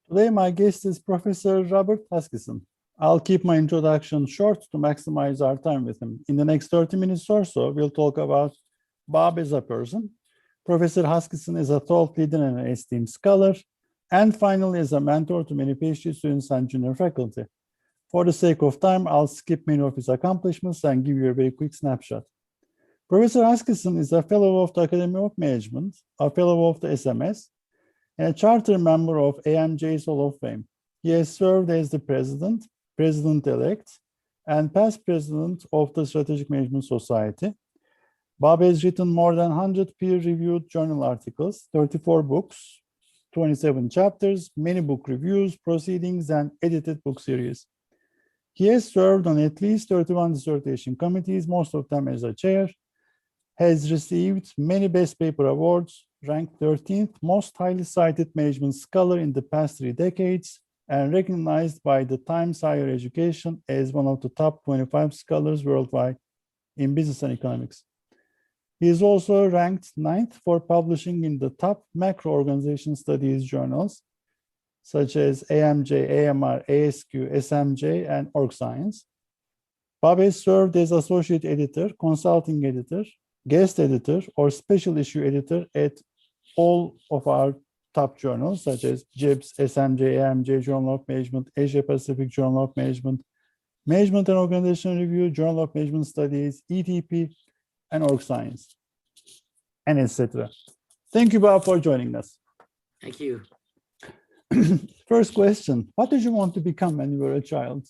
Today, my guest is Professor Robert Hoskisson. I'll keep my introduction short to maximize our time with him. In the next 30 minutes or so, we'll talk about Bob as a person. Professor Hoskisson is a thought leader and an esteemed scholar, and finally, is a mentor to many PhD students and junior faculty. For the sake of time, I'll skip many of his accomplishments and give you a very quick snapshot. Professor Hoskisson is a fellow of the Academy of Management, a fellow of the SMS, and a charter member of AMJ's Hall of Fame. He has served as the president, president-elect, and past president of the Strategic Management Society. Bob has written more than 100 peer-reviewed journal articles, 34 books, 27 chapters, many book reviews, proceedings, and edited book series. He has served on at least 31 dissertation committees, most of them as a chair, has received many Best Paper awards, ranked 13th most highly cited management scholar in the past 3 decades, and recognized by the Times Higher Education as one of the top 25 scholars worldwide in business and economics. He is also ranked 9th for publishing in the top macro organization studies journals, such as AMJ, AMR, ASQ, SMJ, and Org Science. Bob has served as associate editor, consulting editor, guest editor, or special issue editor at all of our top journals, such as JIBS, SMJ, AMJ, Journal of Management, Asia Pacific Journal of Management, Management and Organization Review, Journal of Management Studies, ETP, and Org Science, and etc. Thank you, Bob, for joining us. Thank you. First question, what did you want to become when you were a child?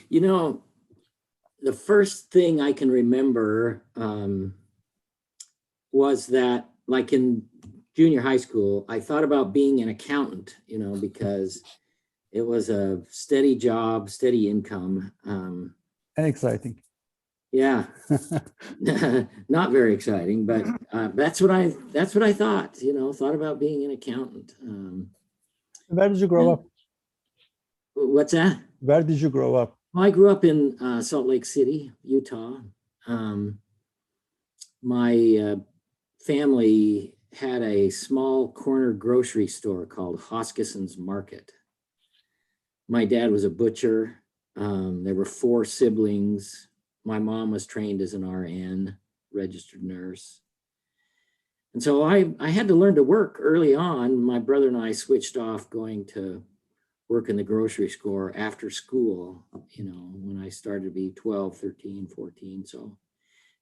You know, the first thing I can remember was that, like in junior high school, I thought about being an accountant, because it was a steady job, steady income. And exciting. Yeah, not very exciting, but that's what I thought. Thought about being an accountant. Where did you grow up? What's that? Where did you grow up? Well, I grew up in Salt Lake City, Utah. My family had a small corner grocery store called Hoskisson's Market. My dad was a butcher. There were 4 siblings. My mom was trained as an RN, registered nurse. And so I had to learn to work early on. My brother and I switched off going to work in the grocery store after school, when I started to be 12, 13, 14.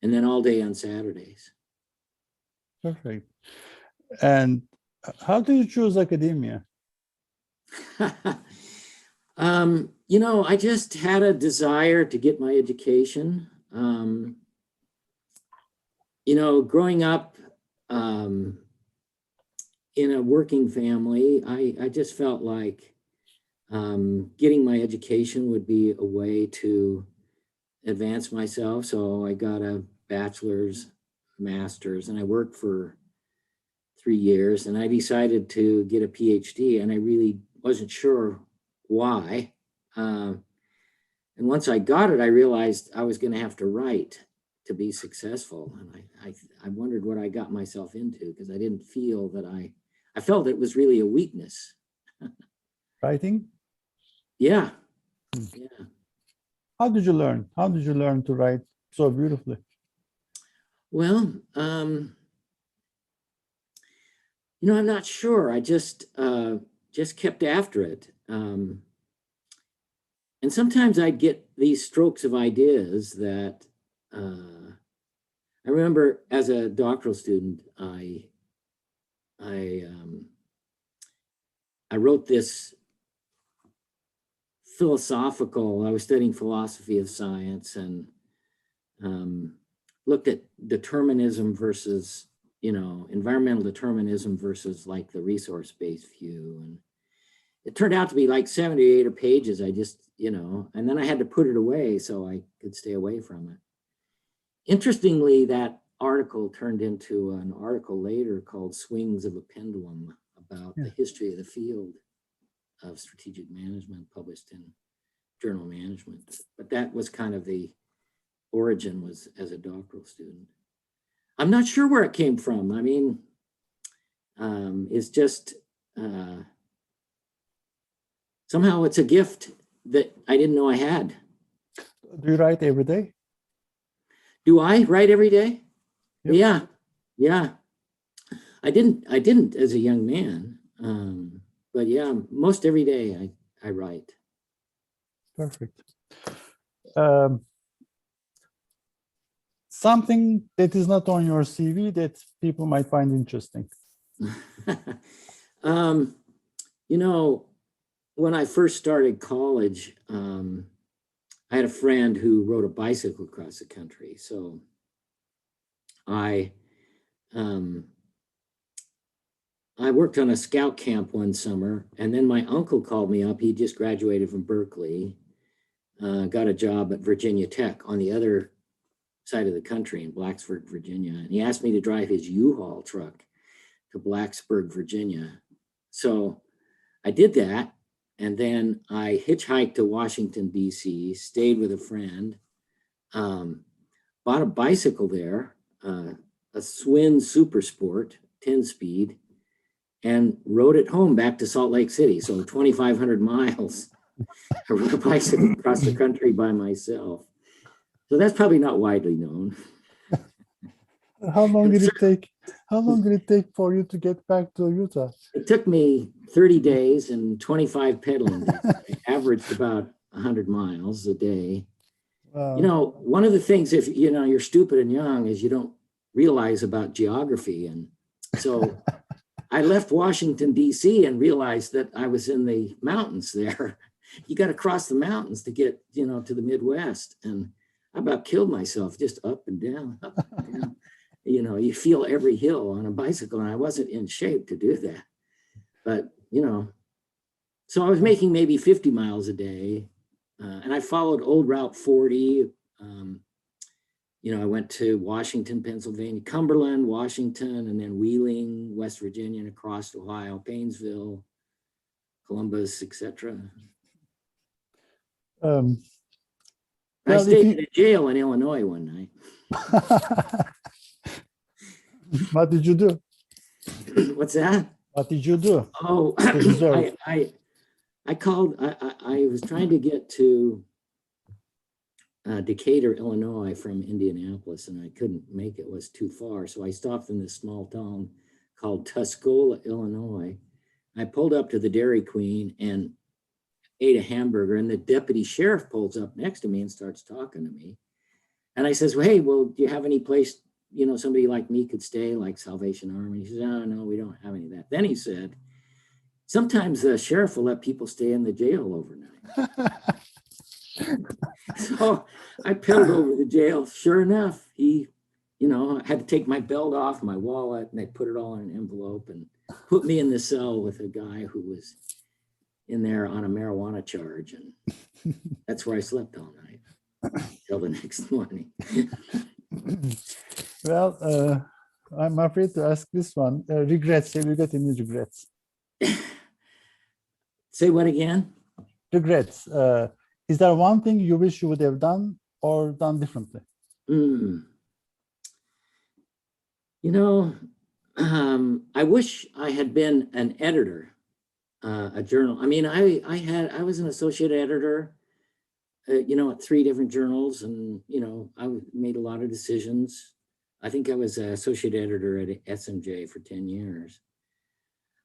And then all day on Saturdays. Perfect. And how did you choose academia? I just had a desire to get my education. Growing up in a working family, I just felt like getting my education would be a way to advance myself. So I got a bachelor's, master's, and I worked for 3 years, and I decided to get a Ph.D. and I really wasn't sure why. And once I got it, I realized I was going to have to write to be successful. And I wondered what I got myself into, because I didn't feel that I felt it was really a weakness. Writing? Yeah. Yeah. How did you learn? How did you learn to write so beautifully? Well, I'm not sure. I just kept after it. And sometimes I'd get these strokes of ideas that I remember as a doctoral student, I wrote this philosophical, I was studying philosophy of science, and looked at determinism versus, environmental determinism versus like the resource-based view. And it turned out to be like 70 or 80 pages. I just, and then I had to put it away so I could stay away from it. Interestingly, that article turned into an article later called Swings of a Pendulum about the history of the field of strategic management, published in Journal of Management. But that was kind of the origin, was as a doctoral student. I'm not sure where it came from. I mean, it's just somehow it's a gift that I didn't know I had. Do you write every day? Do I write every day? Yep. Yeah, yeah. I didn't as a young man, but yeah, most every day I write. Perfect. Something that is not on your CV that people might find interesting. You know, when I first started college, I had a friend who rode a bicycle across the country. So I worked on a scout camp one summer, and then my uncle called me up. He just graduated from Berkeley, got a job at Virginia Tech on the other side of the country in Blacksburg, Virginia. And he asked me to drive his U-Haul truck to Blacksburg, Virginia. So I did that. And then I hitchhiked to Washington, D.C., stayed with a friend, bought a bicycle there, a Swin Super Sport, 10-speed, and rode it home back to Salt Lake City. So 2,500 miles. I rode a bicycle across the country by myself. So that's probably not widely known. How long did it take? How long did it take for you to get back to Utah? It took me 30 days and 25 pedaling days. I averaged about 100 miles a day. Wow. You know, one of the things, if you know you're stupid and young, is you don't realize about geography. And so I left Washington, D.C. and realized that I was in the mountains there. You got to cross the mountains to get, you know, to the Midwest. And I about killed myself just up and down, up and down. You know, you feel every hill on a bicycle, and I wasn't in shape to do that. But, you know, so I was making maybe 50 miles a day. And I followed old Route 40. You know, I went to Washington, Pennsylvania, Cumberland, Washington, and then Wheeling, West Virginia, and across Ohio, Painesville, Columbus, etc. I stayed in a jail in Illinois one night. What did you do? What's that? What did you do? Oh, I called, I was trying to get to Decatur, Illinois from Indianapolis, and I couldn't make it. It was too far. So I stopped in this small town called Tuscola, Illinois. I pulled up to the Dairy Queen and ate a hamburger, and the deputy sheriff pulls up next to me and starts talking to me. And I says, well, hey, well, do you have any place, you know, somebody like me could stay, like Salvation Army? He says, oh, no, we don't have any of that. Then he said, sometimes the sheriff will let people stay in the jail overnight. So I pedaled over to the jail. Sure enough, he, you know, I had to take my belt off, my wallet, and they put it all in an envelope and put me in the cell with a guy who was in there on a marijuana charge. And that's where I slept all night till the next morning. Well, I'm afraid to ask this one. Regrets. Have you got any regrets? Say what again? Regrets. Is there one thing you wish you would have done or done differently? You know, I wish I had been an editor, a journal. I mean, I was an associate editor, you know, at 3 different journals, and, you know, I made a lot of decisions. I think I was an associate editor at SMJ for 10 years.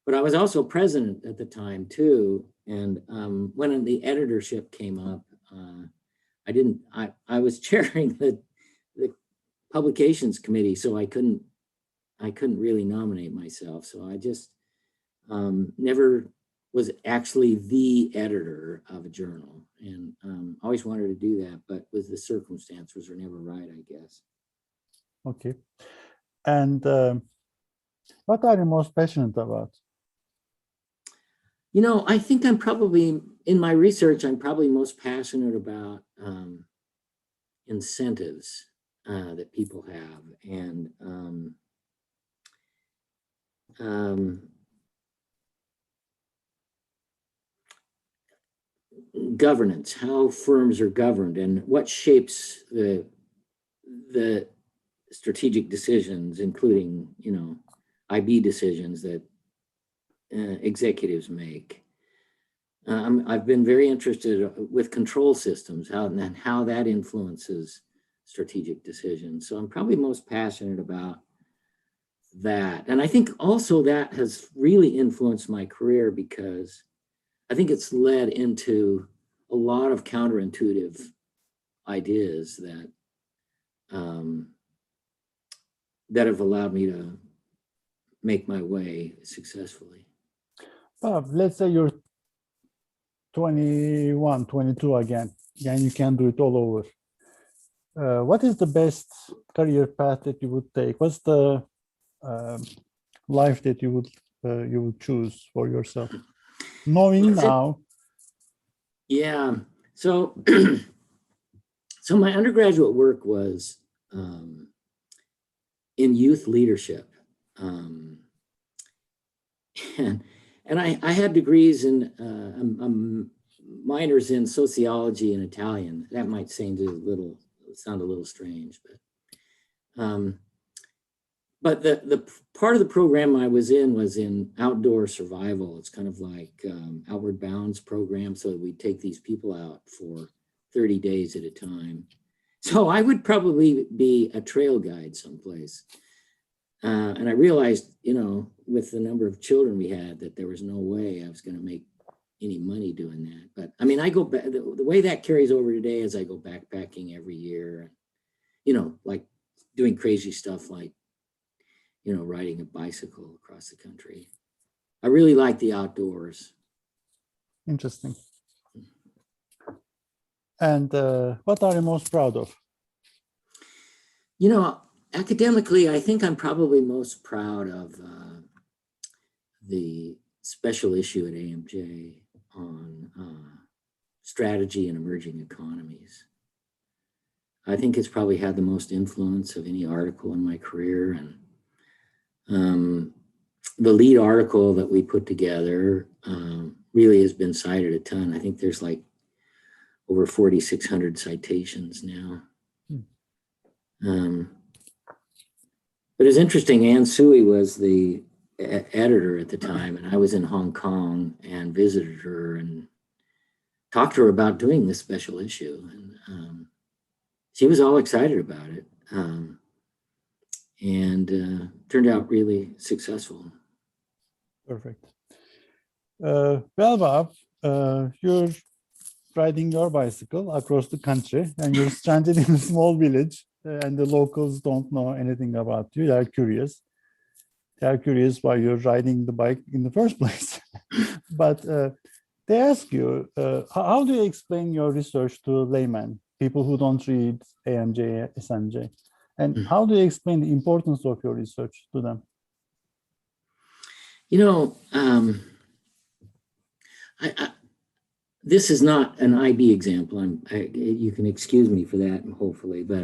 But I was also president at the time too. And when the editorship came up, I was chairing the publications committee, so I couldn't really nominate myself. So I just never was actually the editor of a journal, and always wanted to do that, but with the circumstances were never right, I guess. Okay. And what are you most passionate about? You know, I think I'm probably, in my research, I'm probably most passionate about incentives that people have, and governance, how firms are governed, and what shapes the strategic decisions, including, you know, IB decisions that executives make. I've been very interested with control systems, and how that influences strategic decisions. So I'm probably most passionate about that. And I think also that has really influenced my career, because I think it's led into a lot of counterintuitive ideas that that have allowed me to make my way successfully. Bob, let's say you're 21, 22 again, and you can do it all over. What is the best career path that you would take? What's the life that you would choose for yourself, knowing now? Yeah. So, so my undergraduate work was in youth leadership, and I had degrees in minors in sociology and Italian. That might sound a little strange, but the part of the program I was in outdoor survival. It's kind of like Outward Bound's program. So we'd take these people out for 30 days at a time. So I would probably be a trail guide someplace. And I realized, with the number of children we had, that there was no way I was going to make any money doing that. But I mean, I go back, the way that carries over today is I go backpacking every year, like doing crazy stuff like, riding a bicycle across the country. I really like the outdoors. Interesting. And what are you most proud of? Academically, I think I'm probably most proud of the special issue at AMJ on strategy in emerging economies. I think it's probably had the most influence of any article in my career. And the lead article that we put together really has been cited a ton. I think there's like over 4,600 citations now. But it's interesting, Ann Sui was the editor at the time, and I was in Hong Kong and visited her and talked to her about doing this special issue. And she was all excited about it, and turned out really successful. Perfect. Well, Bob, you're riding your bicycle across the country, and you're stranded in a small village, and the locals don't know anything about you. They're curious. They're curious why you're riding the bike in the first place. But they ask you, how do you explain your research to laymen, people who don't read AMJ, SNJ? And how do you explain the importance of your research to them? This is not an IB example. You can excuse me for that, hopefully, but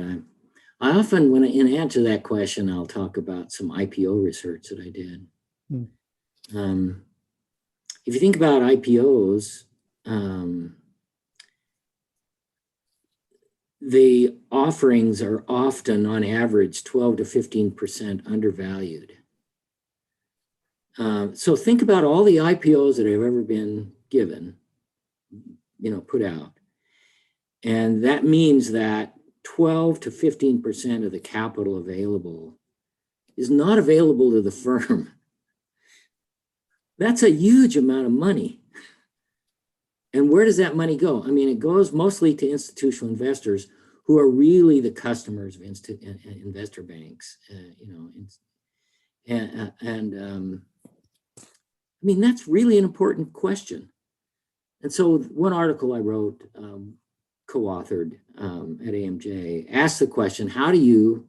I often, in answer to that question, I'll talk about some IPO research that I did. If you think about IPOs, the offerings are often, on average, 12 to 15% undervalued. So think about all the IPOs that have ever been given, put out. And that means that 12 to 15% of the capital available is not available to the firm. That's a huge amount of money. And where does that money go? I mean, it goes mostly to institutional investors who are really the customers of investor banks, I mean, that's really an important question. And so one article I wrote, co-authored at AMJ, asked the question, how do you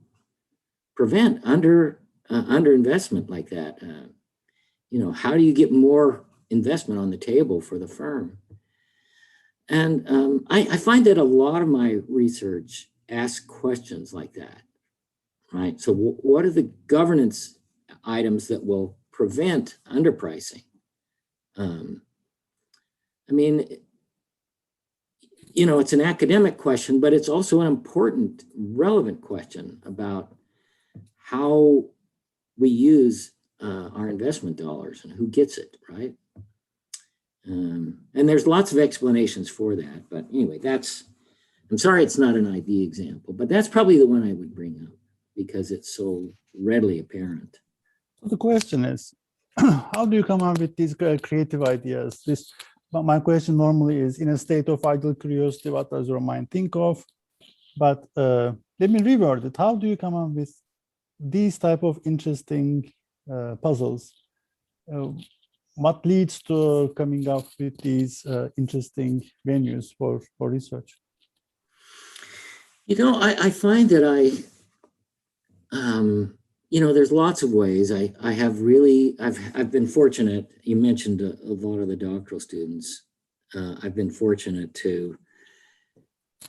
prevent underinvestment like that? How do you get more investment on the table for the firm? And I find that a lot of my research asks questions like that, right? So what are the governance items that will prevent underpricing? I mean, it's an academic question, but it's also an important, relevant question about how we use our investment dollars and who gets it, right? And there's lots of explanations for that. But anyway, I'm sorry it's not an IB example, but that's probably the one I would bring up because it's so readily apparent. So the question is, how do you come up with these creative ideas? But my question normally is, in a state of idle curiosity, what does your mind think of? But let me reword it. How do you come up with these type of interesting puzzles? What leads to coming up with these interesting venues for research? You know, I find that there's lots of ways. I've been fortunate. You mentioned a lot of the doctoral students. I've been fortunate to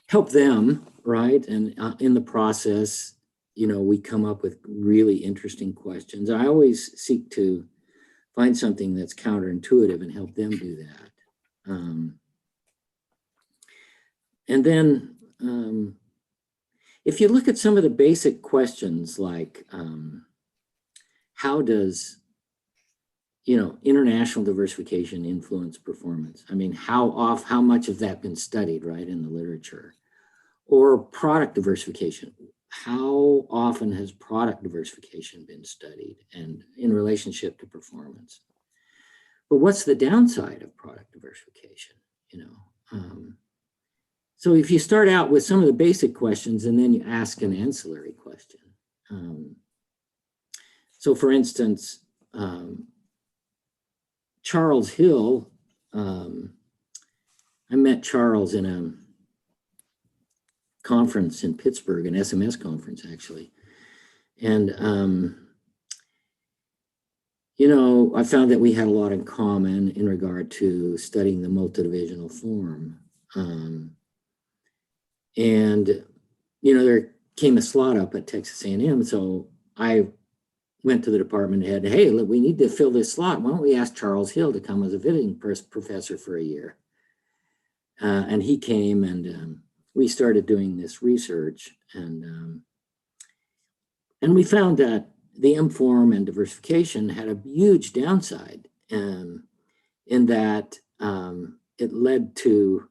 help them, right? And in the process, we come up with really interesting questions. I always seek to find something that's counterintuitive and help them do that. And then if you look at some of the basic questions like how does international diversification influence performance? I mean, how much of that been studied, right, in the literature? Or product diversification. How often has product diversification been studied and in relationship to performance? But what's the downside of product diversification? So if you start out with some of the basic questions and then you ask an ancillary question. So for instance, Charles Hill, I met Charles in a conference in Pittsburgh, an SMS conference actually. And, I found that we had a lot in common in regard to studying the multidivisional form. And, there came a slot up at Texas A&M. So I went to the department head, hey, look, we need to fill this slot. Why don't we ask Charles Hill to come as a visiting professor for a year? And he came and we started doing this research. And we found that the M form and diversification had a huge downside in that it led to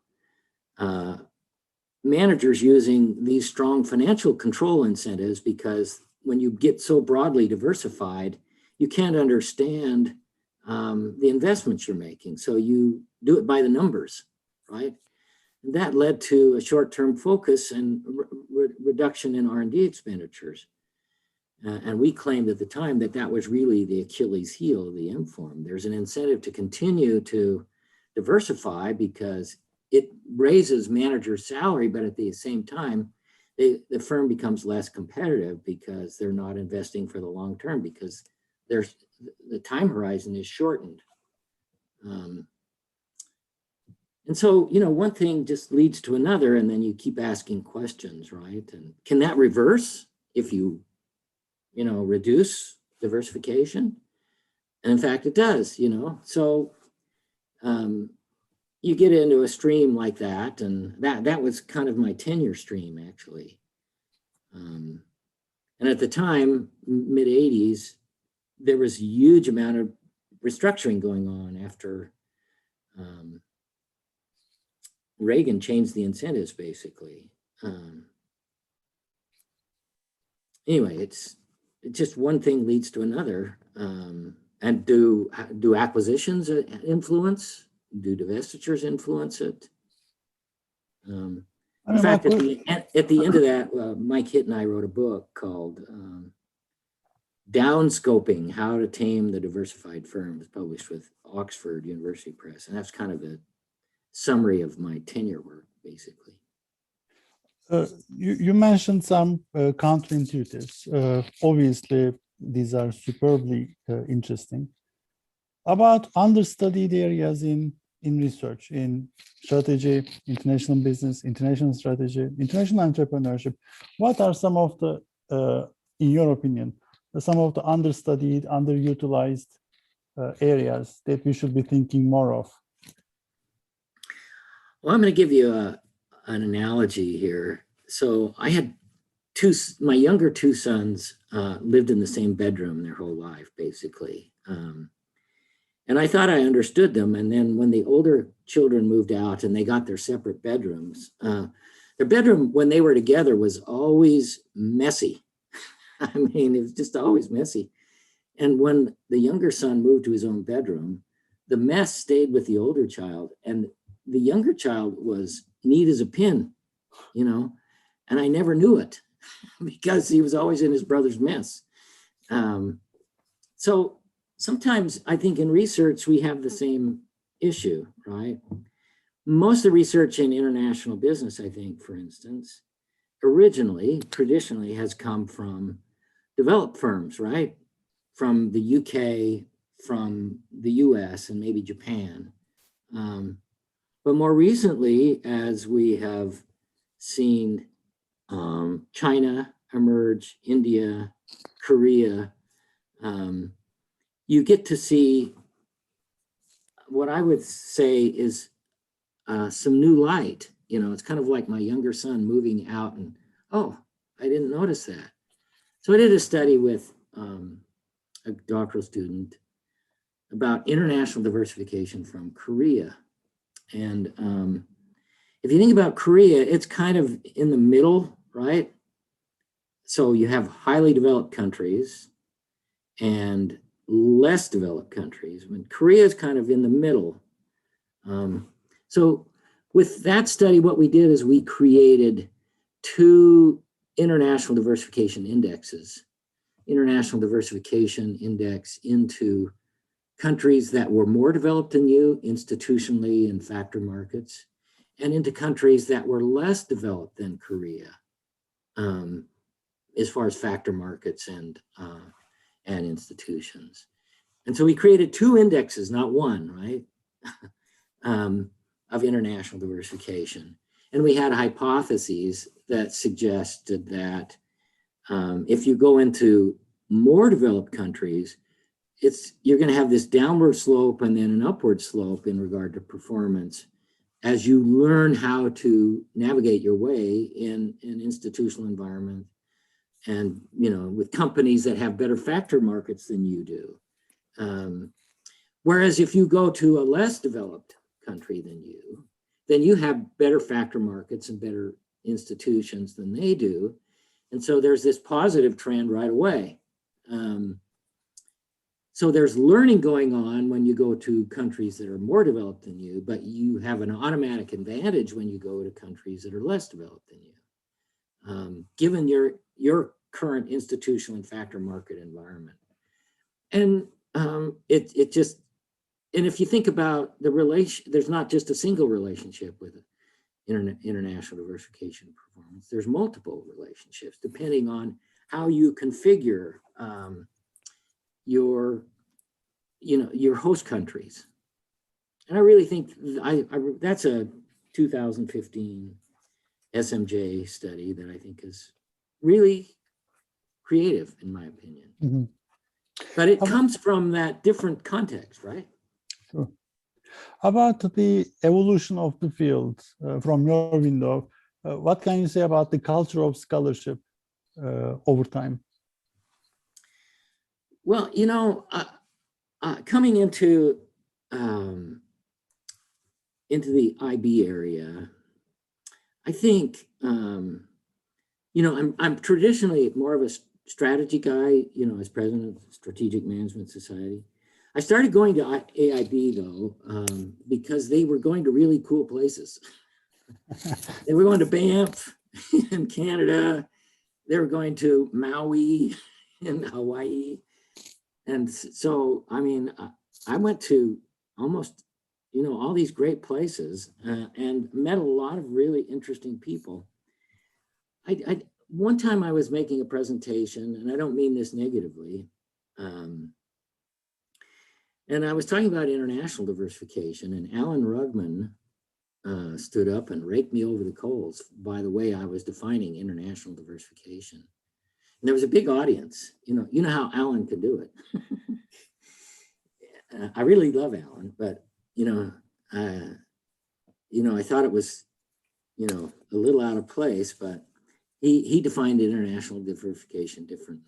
managers using these strong financial control incentives because when you get so broadly diversified, you can't understand the investments you're making. So you do it by the numbers, right? And that led to a short-term focus and reduction in R&D expenditures. And we claimed at the time that that was really the Achilles heel of the M form. There's an incentive to continue to diversify because it raises manager's salary, but at the same time, the firm becomes less competitive because they're not investing for the long term because the time horizon is shortened. And so, one thing just leads to another, and then you keep asking questions, right? And can that reverse if you, reduce diversification? And in fact, it does, So you get into a stream like that, and that was kind of my tenure stream, actually. And at the time, mid-'80s, there was a huge amount of restructuring going on after Reagan changed the incentives, basically. Anyway, it's just one thing leads to another. And do acquisitions influence? Do divestitures influence it? In fact, at the end of that, Mike Hitt and I wrote a book called Downscoping, How to Tame the Diversified Firm. It's published with Oxford University Press. And that's kind of a summary of my tenure work, basically. You mentioned some counterintuitives. Obviously, these are superbly interesting. About understudied areas in research, in strategy, international business, international strategy, international entrepreneurship, what are some of the, in your opinion, some of the understudied, underutilized areas that we should be thinking more of? Well, I'm going to give you an analogy here. So I had my younger two sons lived in the same bedroom their whole life, basically. And I thought I understood them. And then when the older children moved out and they got their separate bedrooms, their bedroom when they were together was always messy. I mean, it was just always messy. And when the younger son moved to his own bedroom, the mess stayed with the older child. And the younger child was neat as a pin, you know, and I never knew it because he was always in his brother's mess. So sometimes I think in research, we have the same issue, right? Most of the research in international business, I think, for instance, traditionally has come from developed firms, right? From the UK, from the US, and maybe Japan. But more recently, as we have seen China emerge, India, Korea, you get to see what I would say is some new light. You know, it's kind of like my younger son moving out and, oh, I didn't notice that. So I did a study with a doctoral student about international diversification from Korea. And if you think about Korea, it's kind of in the middle, right? So you have highly developed countries and less developed countries. I mean, Korea is kind of in the middle. So with that study, what we did is we created two international diversification indexes. International diversification index into countries that were more developed than you institutionally in factor markets, and into countries that were less developed than Korea as far as factor markets and institutions. And so we created two indexes, not one, right, of international diversification. And we had hypotheses that suggested that if you go into more developed countries, you're going to have this downward slope and then an upward slope in regard to performance as you learn how to navigate your way in an institutional environment and, you know, with companies that have better factor markets than you do. Whereas if you go to a less developed country than you have better factor markets and better institutions than they do. And so there's this positive trend right away. So there's learning going on when you go to countries that are more developed than you, but you have an automatic advantage when you go to countries that are less developed than you, given your current institutional and factor market environment. And it just, and if you think about the relation, there's not just a single relationship with international diversification performance. There's multiple relationships depending on how you configure your host countries. And I really think that's a 2015 SMJ study that I think is really creative, in my opinion. Mm-hmm. But it comes from that different context, right? Sure. About the evolution of the field from your window, what can you say about the culture of scholarship over time? Well, you know, coming into the IB area, I think, you know, I'm traditionally more of a strategy guy, you know, as president of the Strategic Management Society. I started going to AIB though, because they were going to really cool places. They were going to Banff in Canada. They were going to Maui in Hawaii. And so, I mean, I went to almost, you know, all these great places and met a lot of really interesting people. One time I was making a presentation, and I don't mean this negatively, and I was talking about international diversification, and Alan Rugman stood up and raked me over the coals by the way I was defining international diversification. And there was a big audience. You know how Alan can do it. I really love Alan, but I thought it was, you know, a little out of place, but he defined international diversification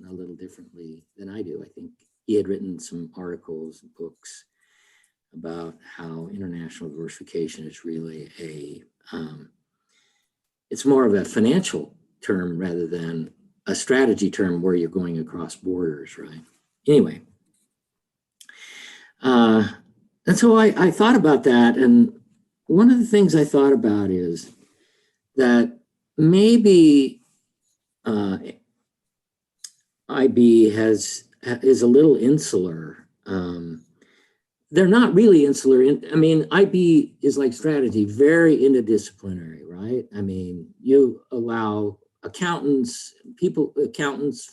a little differently than I do. I think he had written some articles and books about how international diversification is really it's more of a financial term rather than a strategy term where you're going across borders, right? Anyway, and so I thought about that, and one of the things I thought about is that maybe IB is a little insular. They're not really insular. I mean, IB is like strategy, very interdisciplinary, right? I mean, you allow accountants,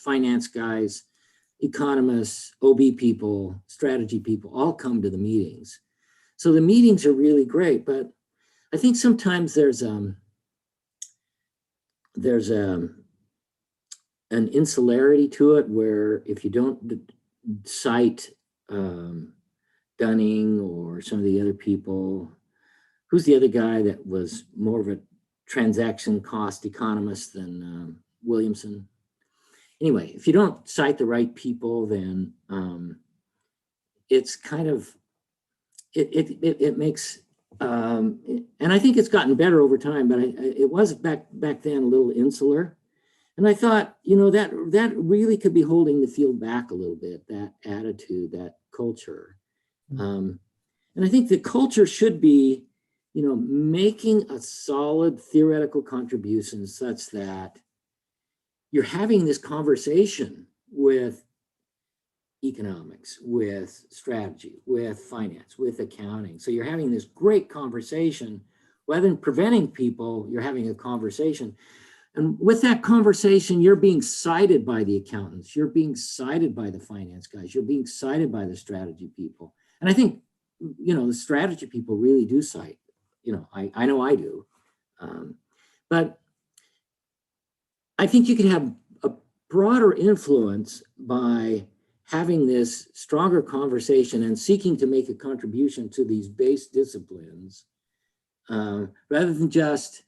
finance guys, economists, OB people, strategy people, all come to the meetings. So the meetings are really great, but I think sometimes there's an insularity to it where if you don't cite Dunning or some of the other people, who's the other guy that was more of a transaction cost economist than Williamson? Anyway, if you don't cite the right people, then it's kind of, it makes, and I think it's gotten better over time, but it was back then a little insular. And I thought, that really could be holding the field back a little bit, that attitude, that culture. And I think the culture should be, making a solid theoretical contribution such that you're having this conversation with economics, with strategy, with finance, with accounting. So you're having this great conversation. Rather than preventing people, you're having a conversation. And with that conversation, you're being cited by the accountants, you're being cited by the finance guys, you're being cited by the strategy people. And I think, the strategy people really do cite, I know I do. But I think you can have a broader influence by having this stronger conversation and seeking to make a contribution to these base disciplines, rather than just,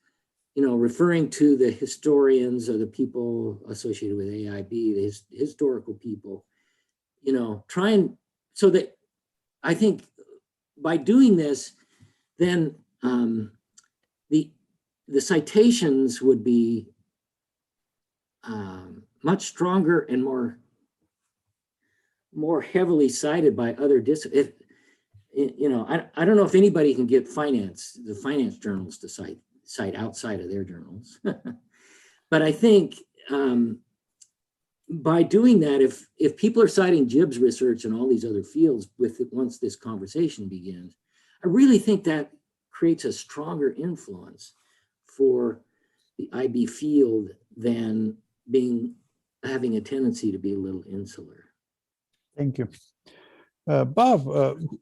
referring to the historians or the people associated with AIB, the historical people, trying so that I think by doing this, then the citations would be much stronger and more heavily cited by other disciplines. I don't know if anybody can get the finance journals to cite outside of their journals. But I think by doing that, if people are citing Gibbs research and all these other fields once this conversation begins, I really think that creates a stronger influence for the IB field than having a tendency to be a little insular. Thank you. Bob,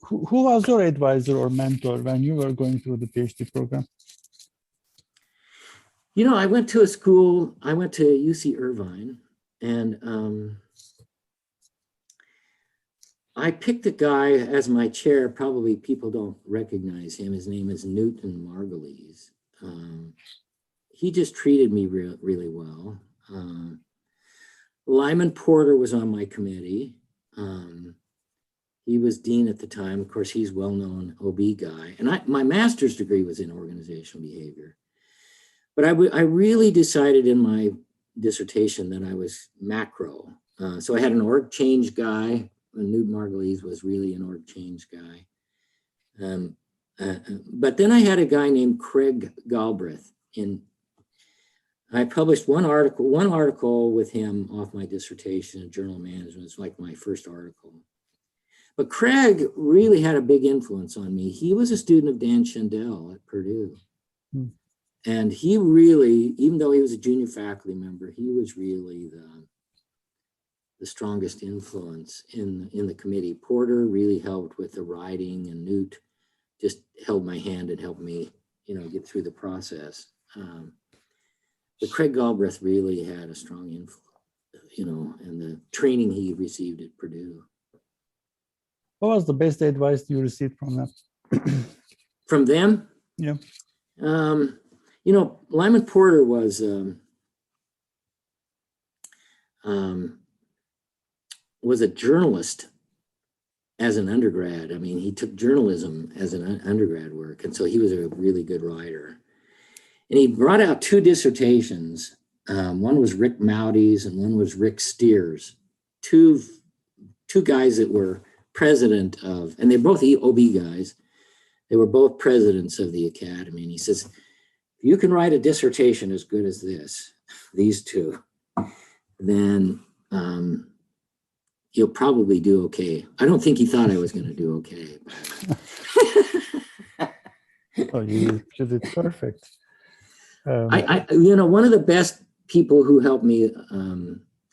who was your advisor or mentor when you were going through the PhD program? I went to UC Irvine, and I picked a guy as my chair. Probably people don't recognize him. His name is Newton Margulies. He just treated me really well. Lyman Porter was on my committee. He was dean at the time. Of course, he's well-known OB guy. And my master's degree was in organizational behavior. But I really decided in my dissertation that I was macro. So I had an org change guy. Newton Margulies was really an org change guy. But then I had a guy named Craig Galbraith. I published one article with him off my dissertation in Journal of Management. It's like my first article. But Craig really had a big influence on me. He was a student of Dan Schendel at Purdue. And he really, even though he was a junior faculty member, he was really the strongest influence in the committee. Porter really helped with the writing, and Newt just held my hand and helped me, get through the process. But Craig Galbraith really had a strong influence, and the training he received at Purdue. What was the best advice you received from them? From them? Yeah. Lyman Porter was was a journalist as an undergrad. I mean, he took journalism as an undergrad work, and so he was a really good writer. And he brought out two dissertations. One was Rick Moudy's and one was Rick Steers, two guys that were president of, and they're both OB guys. They were both presidents of the academy. And he says, if you can write a dissertation as good as these two, then you'll probably do okay. I don't think he thought I was going to do okay. Oh, you did perfect. One of the best people who helped me,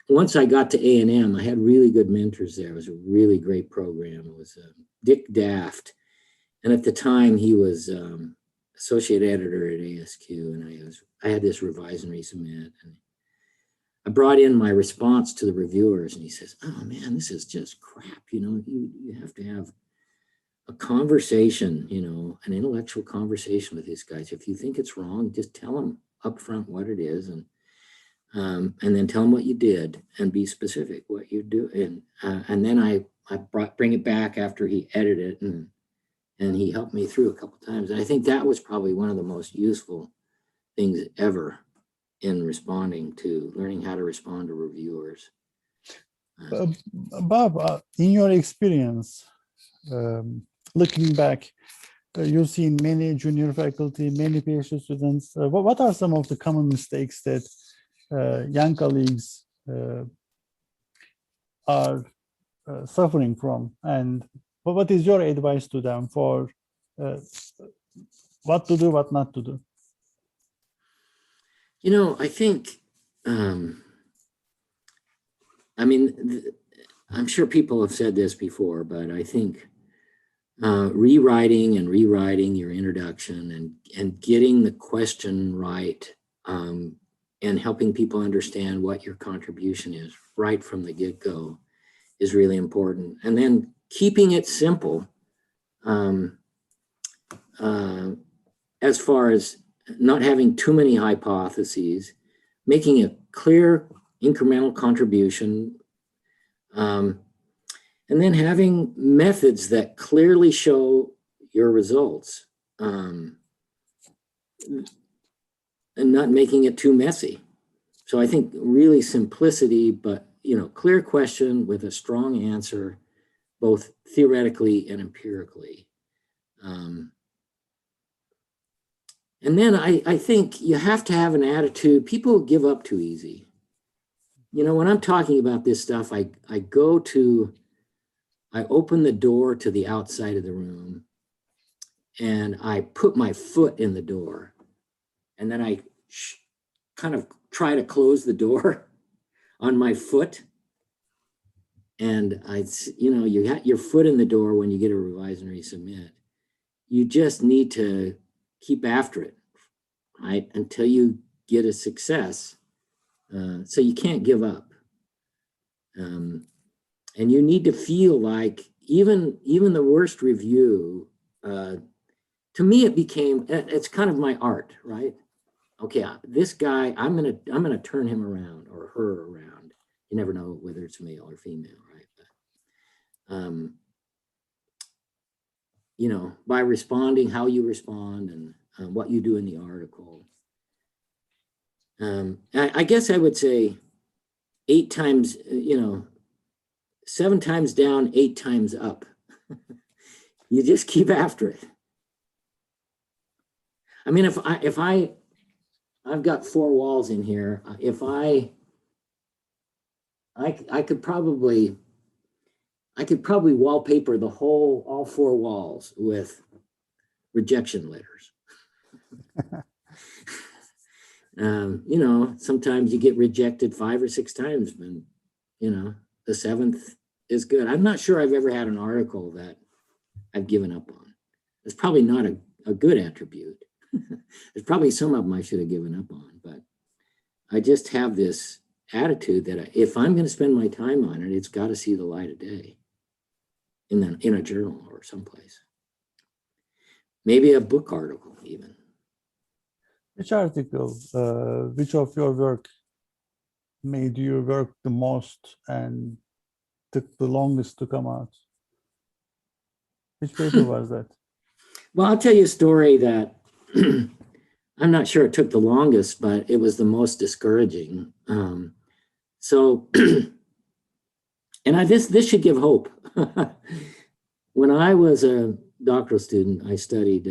once I got to A&M, I had really good mentors there. It was a really great program. It was Dick Daft. And at the time, he was associate editor at ASQ. And I had this revise and resubmit. And I brought in my response to the reviewers. And he says, oh, man, this is just crap. You have to have a conversation, an intellectual conversation with these guys. If you think it's wrong, just tell them up front what it is, and then tell them what you did, and be specific what you do. And then I bring it back after he edited it, and he helped me through a couple times. And I think that was probably one of the most useful things ever in learning how to respond to reviewers. Bob, in your experience, looking back, you've seen many junior faculty, many PhD students. What are some of the common mistakes that young colleagues are suffering from? And what is your advice to them for what to do, what not to do? I think, I'm sure people have said this before, but I think rewriting your introduction and getting the question right, and helping people understand what your contribution is right from the get-go is really important. And then keeping it simple, as far as not having too many hypotheses, making a clear incremental contribution, and then having methods that clearly show your results, and not making it too messy. So I think really simplicity, but clear question with a strong answer, both theoretically and empirically. And then I think you have to have an attitude. People give up too easy. When I'm talking about this stuff, I open the door to the outside of the room, and I put my foot in the door, and then I kind of try to close the door on my foot. And you got your foot in the door when you get a revise and resubmit. You just need to keep after it, right? Until you get a success. So you can't give up. And you need to feel like even the worst review, to me, it's kind of my art, right? Okay, this guy, I'm gonna turn him around or her around. You never know whether it's male or female, right? But, by responding, how you respond, and what you do in the article. I guess I would say 8 times, 7 times down, 8 times up. You just keep after it. I mean, if I've got 4 walls in here. If I could probably wallpaper all 4 walls with rejection letters. Sometimes you get rejected 5 or 6 times, and the 7th is good. I'm not sure I've ever had an article that I've given up on. It's probably not a good attribute. There's probably some of them I should have given up on, but I just have this attitude that if I'm going to spend my time on it, it's got to see the light of day in a journal or someplace. Maybe a book article even. Which article, which of your work made you work the most and took the longest to come out? Which paper was that? Well, I'll tell you a story that I'm not sure it took the longest, but it was the most discouraging. So, and this should give hope. When I was a doctoral student, I studied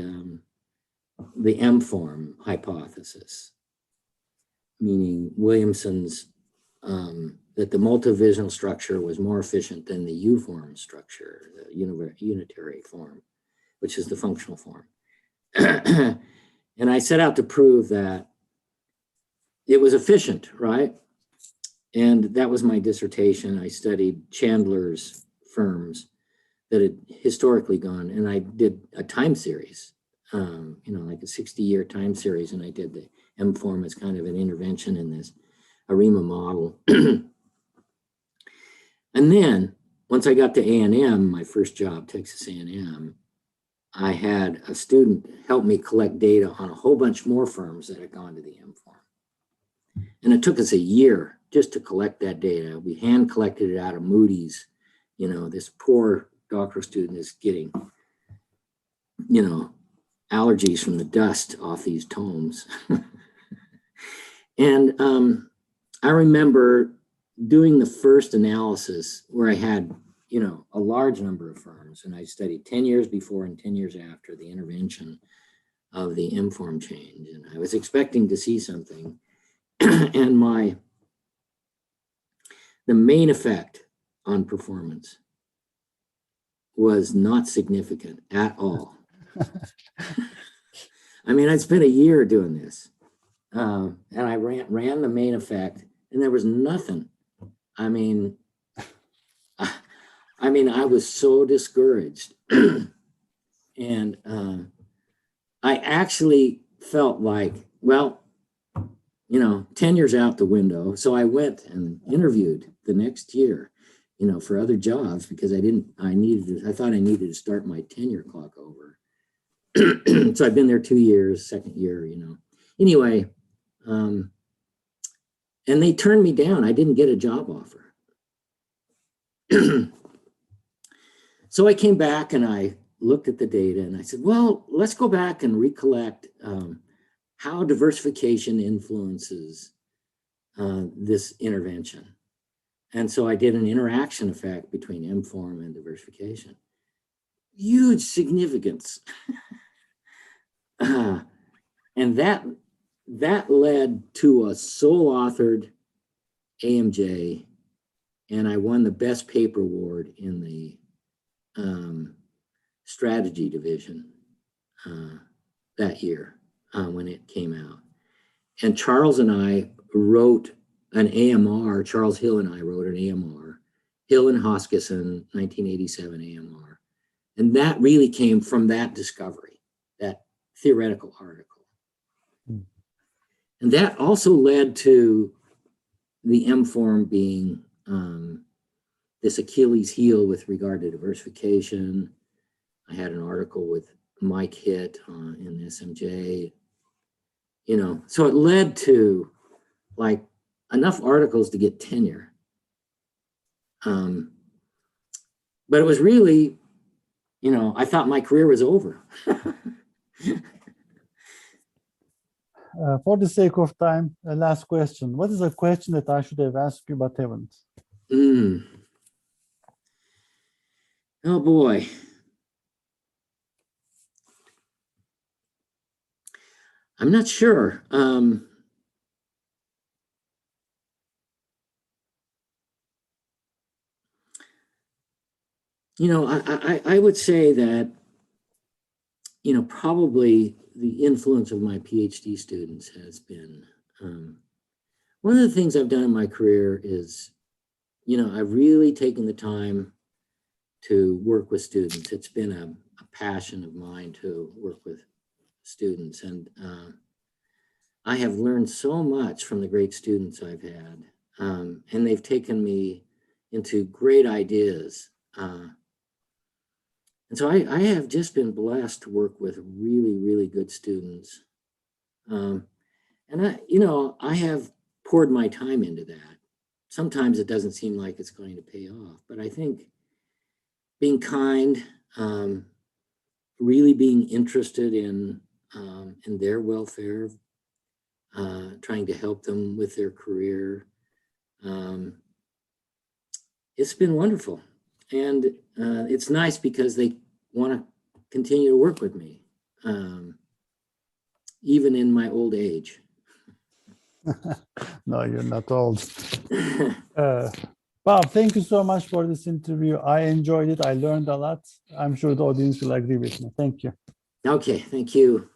the M-form hypothesis, meaning Williamson's that the multidivisional structure was more efficient than the U-form structure, the unitary form, which is the functional form. And I set out to prove that it was efficient, right? And that was my dissertation. I studied Chandler's firms that had historically gone, and I did a time series, like a 60-year time series, and I did the M form as kind of an intervention in this ARIMA model. And then once I got to A&M, my first job, Texas A&M, I had a student help me collect data on a whole bunch more firms that had gone to the M form. And it took us a year just to collect that data. We hand collected it out of Moody's. This poor doctoral student is getting, allergies from the dust off these tomes. And I remember doing the first analysis where I had, a large number of firms, and I studied 10 years before and 10 years after the intervention of the M-form change. And I was expecting to see something. And the main effect on performance was not significant at all. I mean, I'd spent a year doing this. And I ran the main effect, and there was nothing. I mean, I was so discouraged. And I actually felt like, well, 10 years out the window. So I went and interviewed the next year, for other jobs, because I thought I needed to start my tenure clock over. So I've been there 2 years, second year, Anyway, and they turned me down. I didn't get a job offer. So I came back and I looked at the data and I said, well, let's go back and recollect how diversification influences this intervention. And so I did an interaction effect between M-form and diversification. Huge significance. And that led to a sole authored AMJ, and I won the best paper award in the strategy division that year when it came out. And Charles and I wrote an AMR, Charles Hill and I wrote an AMR, Hill and Hoskisson, 1987 AMR. And that really came from that discovery, that theoretical article. And that also led to the M-form being this Achilles heel with regard to diversification. I had an article with Mike Hitt in SMJ, so it led to like enough articles to get tenure. But it was really, I thought my career was over. For the sake of time, last question. What is a question that I should have asked you but haven't? Oh boy. I'm not sure. I would say that, probably the influence of my PhD students has been, one of the things I've done in my career is, I've really taken the time to work with students. It's been a passion of mine to work with students. And I have learned so much from the great students I've had. And they've taken me into great ideas. And so I have just been blessed to work with really, really good students. And I have poured my time into that. sometimes it doesn't seem like it's going to pay off. But I think being kind, really being interested in their welfare, trying to help them with their career, it's been wonderful. And it's nice because they want to continue to work with me, even in my old age. No, you're not old. Bob, thank you so much for this interview. I enjoyed it. I learned a lot. I'm sure the audience will agree with me. Thank you. Okay, thank you.